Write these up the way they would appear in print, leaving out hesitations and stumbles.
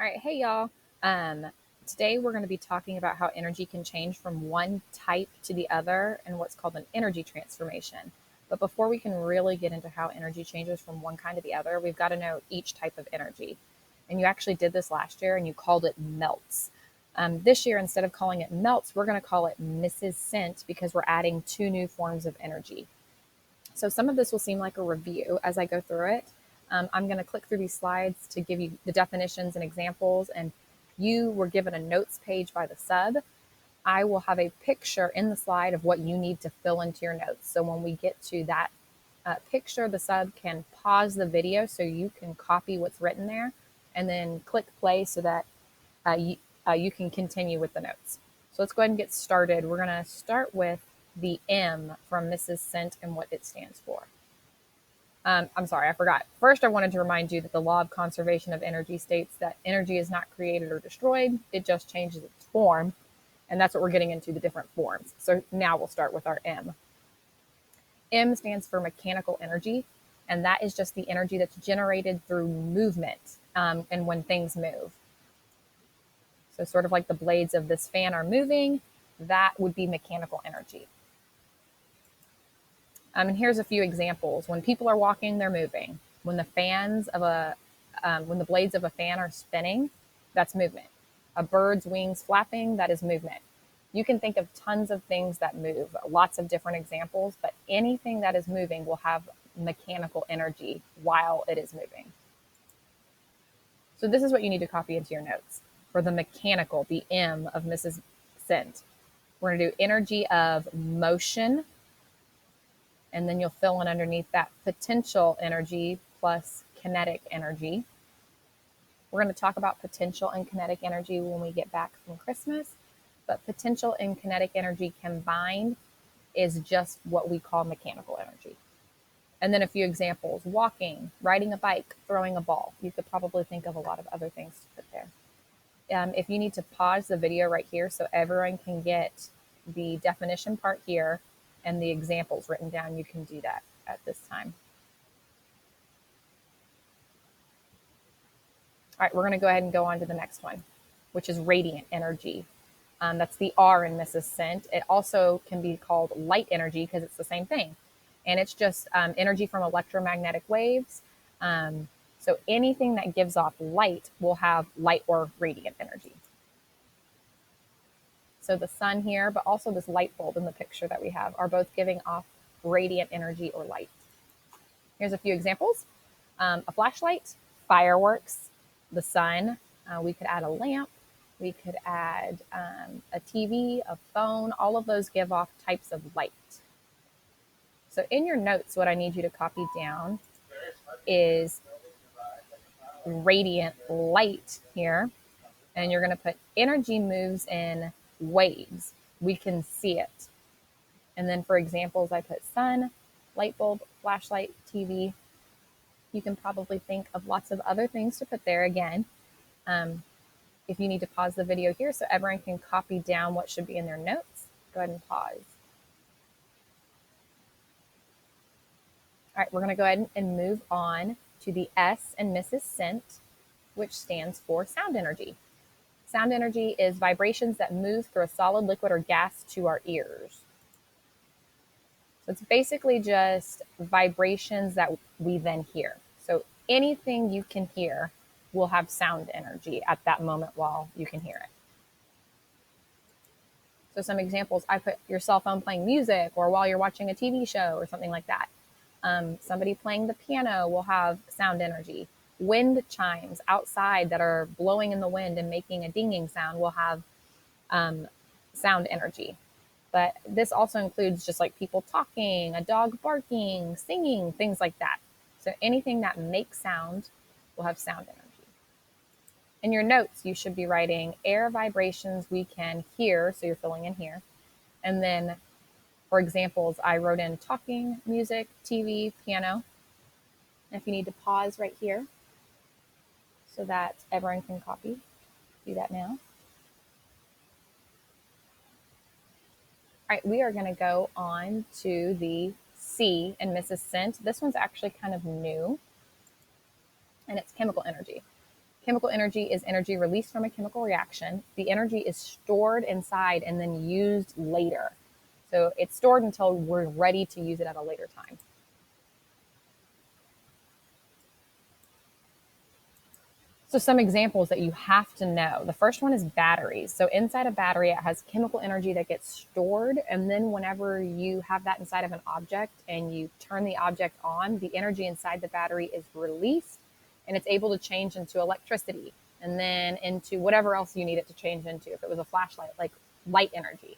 All right, hey y'all. Um, Today we're going to be talking about how energy can change from one type to the other and what's called an energy transformation. But before we can really get into how energy changes from one kind to the other, we've got to know each type of energy. And you actually did this last year and you called it melts. This year, instead of calling it melts, we're going to call it Mrs. Scent because we're adding two new forms of energy. So some of this will seem like a review as I go through it. I'm going to click through these slides to give you the definitions and examples, and you were given a notes page by the sub. I will have a picture in the slide of what you need to fill into your notes. So when we get to that picture, the sub can pause the video so you can copy what's written there and then click play so that you can continue with the notes. So let's go ahead and get started. We're going to start with the M from Mrs. Scent and what it stands for. I'm sorry, I forgot. First, I wanted to remind you that the law of conservation of energy states that energy is not created or destroyed, it just changes its form. And that's what we're getting into, the different forms. So now we'll start with our M. M stands for mechanical energy, and that is just the energy that's generated through movement and when things move. So, sort of like the blades of this fan are moving, that would be mechanical energy. And here's a few examples. When people are walking, they're moving. When the blades of a fan are spinning, that's movement. A bird's wings flapping, that is movement. You can think of tons of things that move, lots of different examples, but anything that is moving will have mechanical energy while it is moving. So this is what you need to copy into your notes. For the mechanical, the M of Mrs. Scent, we're going to do energy of motion, and then you'll fill in underneath that potential energy plus kinetic energy. We're going to talk about potential and kinetic energy when we get back from Christmas, but potential and kinetic energy combined is just what we call mechanical energy. And then a few examples: walking, riding a bike, throwing a ball. You could probably think of a lot of other things to put there. If you need to pause the video right here so everyone can get the definition part here and the examples written down, you can do that at this time. All right, we're going to go ahead and go on to the next one, which is radiant energy. That's the R in Mrs. Scent. It also can be called light energy because it's the same thing. And it's just energy from electromagnetic waves. So anything that gives off light will have light or radiant energy. So the sun here, but also this light bulb in the picture that we have, are both giving off radiant energy or light. Here's a few examples. A flashlight, fireworks, the sun. We could add a lamp. We could add a TV, a phone. All of those give off types of light. So in your notes, what I need you to copy down is radiant light here. And you're going to put energy moves in waves. We can see it. And then for examples, I put sun, light bulb, flashlight, TV. You can probably think of lots of other things to put there again. If you need to pause the video here so everyone can copy down what should be in their notes, go ahead and pause. All right, we're going to go ahead and move on to the S in Mrs. Scent, which stands for sound energy. Sound energy is vibrations that move through a solid, liquid, or gas to our ears. So it's basically just vibrations that we then hear. So anything you can hear will have sound energy at that moment while you can hear it. So some examples, I put your cell phone playing music or while you're watching a TV show or something like that. Somebody playing the piano will have sound energy. Wind chimes outside that are blowing in the wind and making a dinging sound will have sound energy. But this also includes just like people talking, a dog barking, singing, things like that. So anything that makes sound will have sound energy. In your notes, you should be writing air vibrations we can hear. So you're filling in here. And then for examples, I wrote in talking, music, TV, piano. And if you need to pause right here so that everyone can copy, do that now. All right, we are going to go on to the C in Mrs. Scent. This one's actually kind of new, and it's chemical energy. Chemical energy is energy released from a chemical reaction. The energy is stored inside and then used later. So it's stored until we're ready to use it at a later time. So some examples that you have to know. The first one is batteries. So inside a battery, it has chemical energy that gets stored. And then whenever you have that inside of an object and you turn the object on, the energy inside the battery is released and it's able to change into electricity and then into whatever else you need it to change into. If it was a flashlight, like light energy.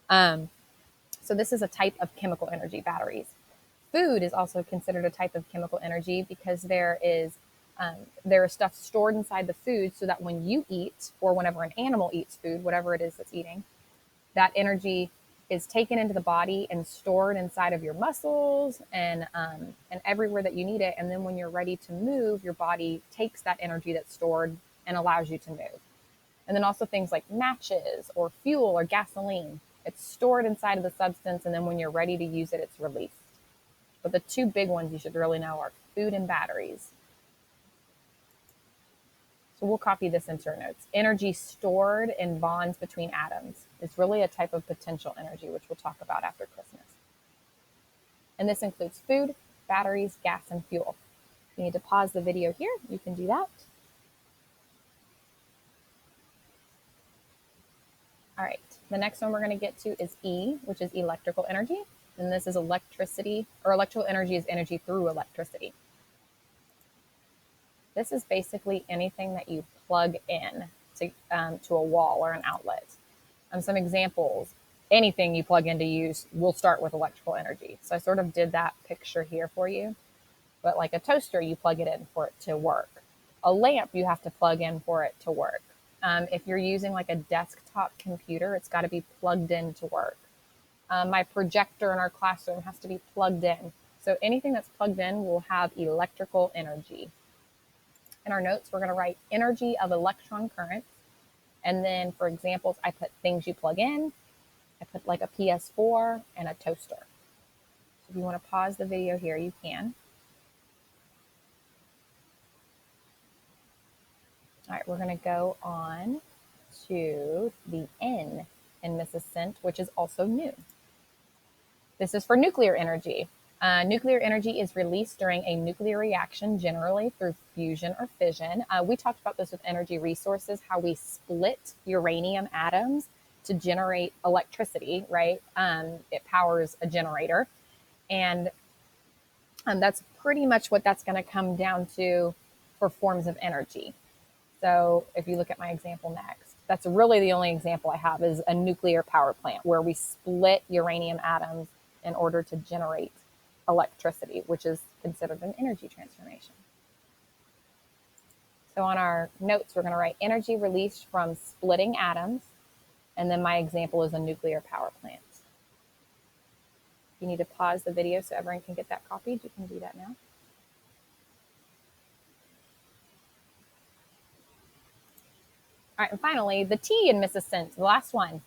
So this is a type of chemical energy, batteries. Food is also considered a type of chemical energy because there is stuff stored inside the food so that when you eat or whenever an animal eats food, whatever it is that's eating, that energy is taken into the body and stored inside of your muscles and everywhere that you need it. And then when you're ready to move, your body takes that energy that's stored and allows you to move. And then also things like matches or fuel or gasoline. It's stored inside of the substance, and then when you're ready to use it, it's released. But the two big ones you should really know are food and batteries. So we'll copy this into our notes. Energy stored in bonds between atoms is really a type of potential energy, which we'll talk about after Christmas. And this includes food, batteries, gas, and fuel. If you need to pause the video here, you can do that. All right, the next one we're going to get to is E, which is electrical energy. And this is electricity, or electrical energy is energy through electricity. This is basically anything that you plug in to a wall or an outlet. Some examples, anything you plug in to use will start with electrical energy. So I sort of did that picture here for you. But like a toaster, you plug it in for it to work. A lamp, you have to plug in for it to work. If you're using like a desktop computer, it's got to be plugged in to work. My projector in our classroom has to be plugged in. So anything that's plugged in will have electrical energy. In our notes, we're going to write energy of electron currents. And then for examples, I put things you plug in. I put like a PS4 and a toaster. So if you want to pause the video here, you can. All right, we're going to go on to the N in Mrs. Scent, which is also new. This is for nuclear energy. Nuclear energy is released during a nuclear reaction, generally through fusion or fission. We talked about this with energy resources, how we split uranium atoms to generate electricity, right? It powers a generator. And that's pretty much what that's going to come down to for forms of energy. So if you look at my example next, that's really the only example I have is a nuclear power plant where we split uranium atoms in order to generate electricity, which is considered an energy transformation. So on our notes, we're going to write energy released from splitting atoms. And then my example is a nuclear power plant. If you need to pause the video so everyone can get that copied, you can do that now. All right, and finally, the T in Mrs. Scent, the last one.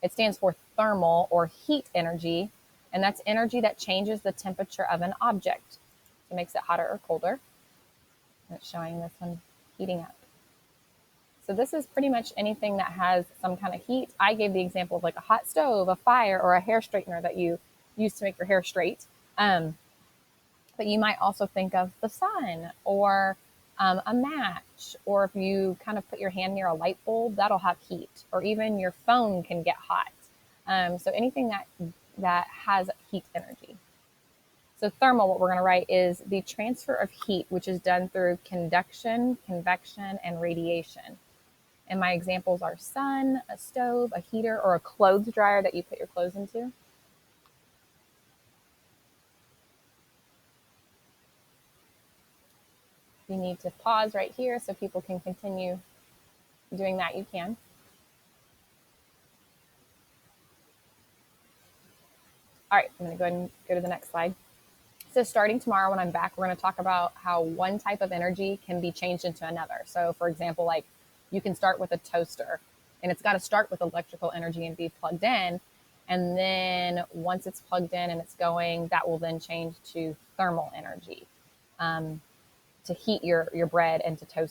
It stands for thermal or heat energy, and that's energy that changes the temperature of an object. It makes it hotter or colder. And it's showing this one heating up. So this is pretty much anything that has some kind of heat. I gave the example of like a hot stove, a fire, or a hair straightener that you use to make your hair straight. But you might also think of the sun or a match, or if you kind of put your hand near a light bulb, that'll have heat, or even your phone can get hot. So anything that has heat energy. So thermal, what we're going to write is the transfer of heat, which is done through conduction, convection, and radiation. And my examples are sun, a stove, a heater, or a clothes dryer that you put your clothes into. You need to pause right here so people can continue doing that, you can. All right, I'm going to go ahead and go to the next slide. So starting tomorrow when I'm back, we're going to talk about how one type of energy can be changed into another. So for example, like you can start with a toaster and it's got to start with electrical energy and be plugged in. And then once it's plugged in and it's going, that will then change to thermal energy to heat your bread and to toast